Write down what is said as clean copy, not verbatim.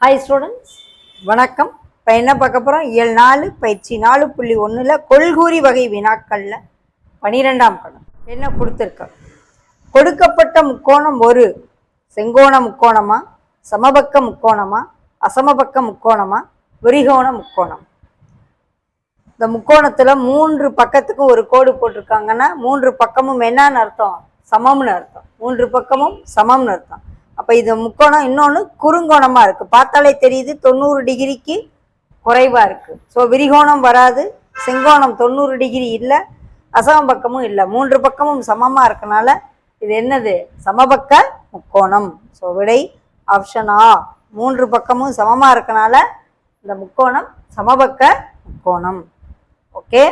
Hi students, வணக்கம். இப்போ என்ன பார்க்க போகிறோம்? இயல் 4 பயிற்சி 4.1 கொள்கூறி வகை வினாக்களில் 12ஆம் கணம் என்ன கொடுத்துருக்க? கொடுக்கப்பட்ட முக்கோணம் ஒரு செங்கோண முக்கோணமா, சமபக்க முக்கோணமா, அசமபக்க முக்கோணமா, விரிகோண முக்கோணம். இந்த முக்கோணத்தில் 3 பக்கத்துக்கும் ஒரு கோடு போட்டிருக்காங்கன்னா 3 பக்கமும் என்னன்னு அர்த்தம்? சமம்னு அர்த்தம். 3 பக்கமும் சமம்னு அர்த்தம். அப்போ இது முக்கோணம். இன்னொன்று குறுங்கோணமாக இருக்குது, பார்த்தாலே தெரியுது 90 டிகிரிக்கு குறைவாக இருக்குது. ஸோ விரிகோணம் வராது, செங்கோணம் 90 டிகிரி இல்லை, அசமபக்கமும் இல்லை, 3 பக்கமும் சமமாக இருக்கனால இது என்னது? சமபக்க முக்கோணம். ஸோ விடை ஆப்ஷன் ஆ. 3 பக்கமும் சமமாக இருக்கனால இந்த முக்கோணம் சமபக்க முக்கோணம். ஓகே.